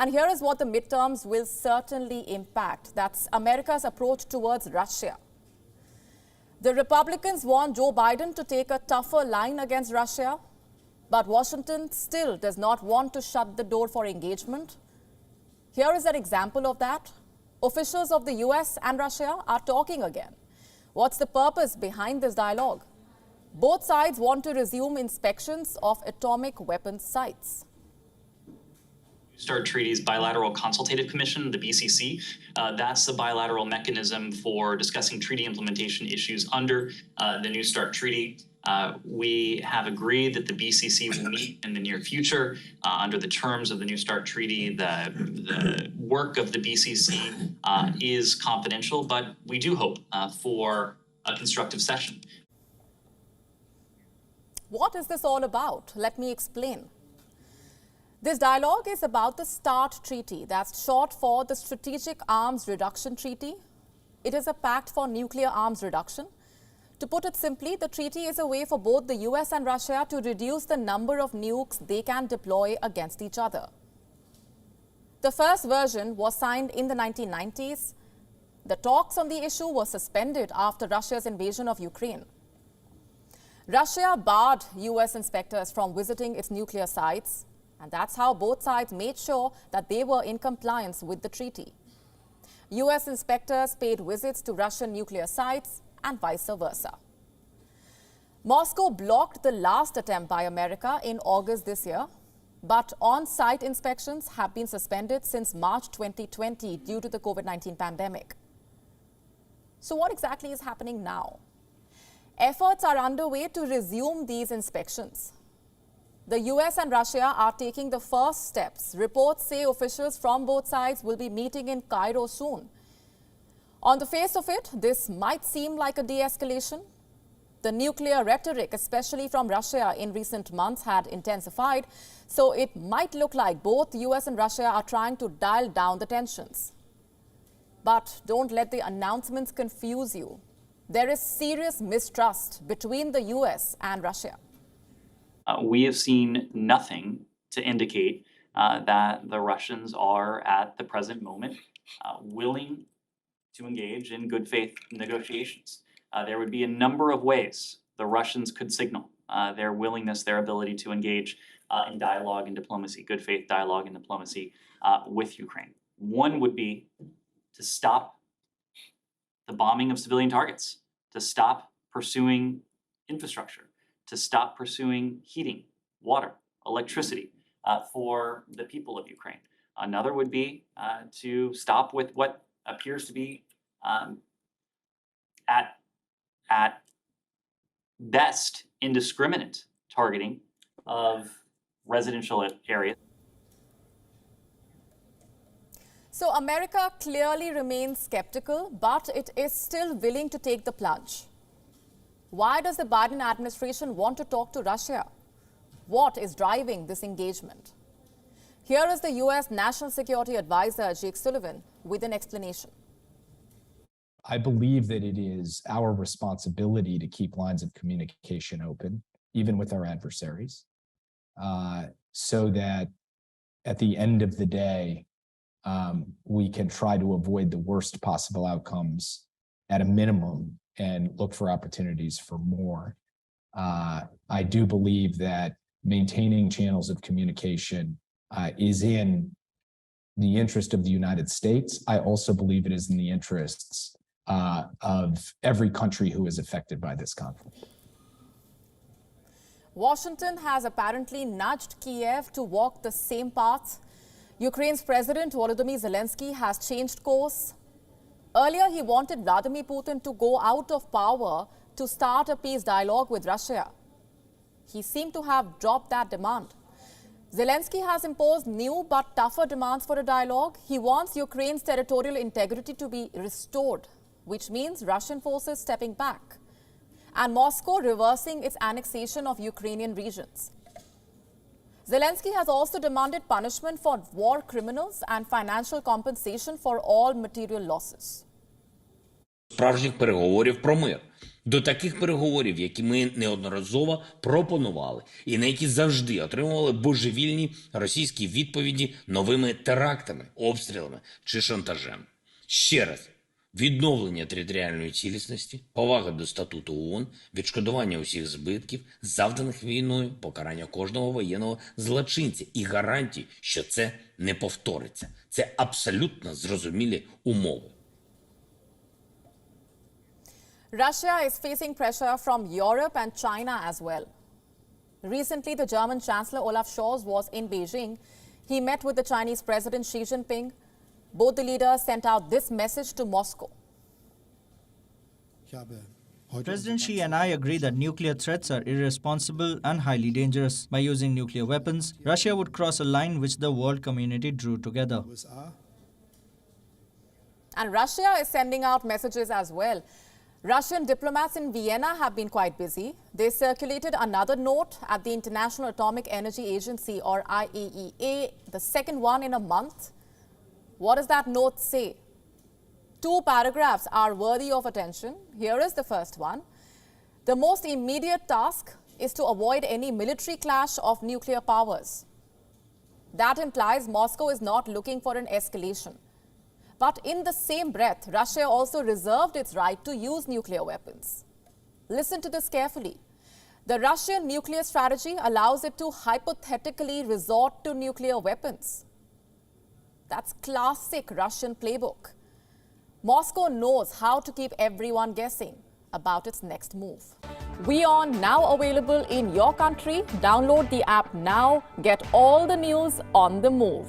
And here is what the midterms will certainly impact. That's America's approach towards Russia. The Republicans want Joe Biden to take a tougher line against Russia, but Washington still does not want to shut the door for engagement. Here is an example of that. Officials of the US and Russia are talking again. What's the purpose behind this dialogue? Both sides want to resume inspections of atomic weapons sites. START Treaty's Bilateral Consultative Commission, the BCC. That's the bilateral mechanism for discussing treaty implementation issues under the New START Treaty. We have agreed that the BCC will meet in the near future under the terms of the New START Treaty. The work of the BCC is confidential, but we do hope for a constructive session. What is this all about? Let me explain. This dialogue is about the START Treaty, that's short for the Strategic Arms Reduction Treaty. It is a pact for nuclear arms reduction. To put it simply, the treaty is a way for both the US and Russia to reduce the number of nukes they can deploy against each other. The first version was signed in the 1990s. The talks on the issue were suspended after Russia's invasion of Ukraine. Russia barred US inspectors from visiting its nuclear sites, and that's how both sides made sure that they were in compliance with the treaty. US inspectors paid visits to Russian nuclear sites and vice versa. Moscow blocked the last attempt by America in August this year, but on-site inspections have been suspended since March 2020 due to the COVID-19 pandemic. So what exactly is happening now? Efforts are underway to resume these inspections. The US and Russia are taking the first steps. Reports say officials from both sides will be meeting in Cairo soon. On the face of it, this might seem like a de-escalation. The nuclear rhetoric, especially from Russia in recent months, had intensified, so it might look like both US and Russia are trying to dial down the tensions. But don't let the announcements confuse you. There is serious mistrust between the US and Russia. We have seen nothing to indicate that the Russians are, at the present moment, willing to engage in good faith negotiations. There would be a number of ways the Russians could signal their willingness, their ability to engage in dialogue and diplomacy, good faith dialogue and diplomacy with Ukraine. One would be to stop the bombing of civilian targets, to stop pursuing infrastructure, to stop pursuing heating, water, electricity for the people of Ukraine. Another would be to stop with what appears to be at best indiscriminate targeting of residential areas. So America clearly remains skeptical, but it is still willing to take the plunge. Why does the Biden administration want to talk to Russia? What is driving this engagement? Here is the US National Security Advisor, Jake Sullivan, with an explanation. I believe that it is our responsibility to keep lines of communication open, even with our adversaries, so that at the end of the day, we can try to avoid the worst possible outcomes at a minimum and look for opportunities for more. I do believe that maintaining channels of communication is in the interest of the United States. I also believe it is in the interests of every country who is affected by this conflict. Washington has apparently nudged Kiev to walk the same path. Ukraine's President Volodymyr Zelensky has changed course. Earlier, he wanted Vladimir Putin to go out of power to start a peace dialogue with Russia. He seemed to have dropped that demand. Zelensky has imposed new but tougher demands for a dialogue. He wants Ukraine's territorial integrity to be restored, which means Russian forces stepping back, and Moscow reversing its annexation of Ukrainian regions. Zelensky has also demanded punishment for war criminals and financial compensation for all material losses. справжніх переговорів про мир. До таких переговорів, які ми неодноразово пропонували, і на які завжди отримували божевільні російські відповіді новими терактами, обстрілами чи шантажем. Ще раз, відновлення територіальної цілісності, повага до статуту ООН, відшкодування усіх збитків, завданих війною, покарання кожного воєнного злочинця і гарантії, що це не повториться. Це абсолютно зрозумілі умови. Russia is facing pressure from Europe and China as well. Recently, the German Chancellor Olaf Scholz was in Beijing. He met with the Chinese President Xi Jinping. Both the leaders sent out this message to Moscow. President Xi and I agree that nuclear threats are irresponsible and highly dangerous. By using nuclear weapons, Russia would cross a line which the world community drew together. And Russia is sending out messages as well. Russian diplomats in Vienna have been quite busy. They circulated another note at the International Atomic Energy Agency, or IAEA, the second one in a month. What does that note say? 2 paragraphs are worthy of attention. Here is the first one. The most immediate task is to avoid any military clash of nuclear powers. That implies Moscow is not looking for an escalation. But in the same breath, Russia also reserved its right to use nuclear weapons. Listen to this carefully. The Russian nuclear strategy allows it to hypothetically resort to nuclear weapons. That's classic Russian playbook. Moscow knows how to keep everyone guessing about its next move. WION now available in your country. Download the app now. Get all the news on the move.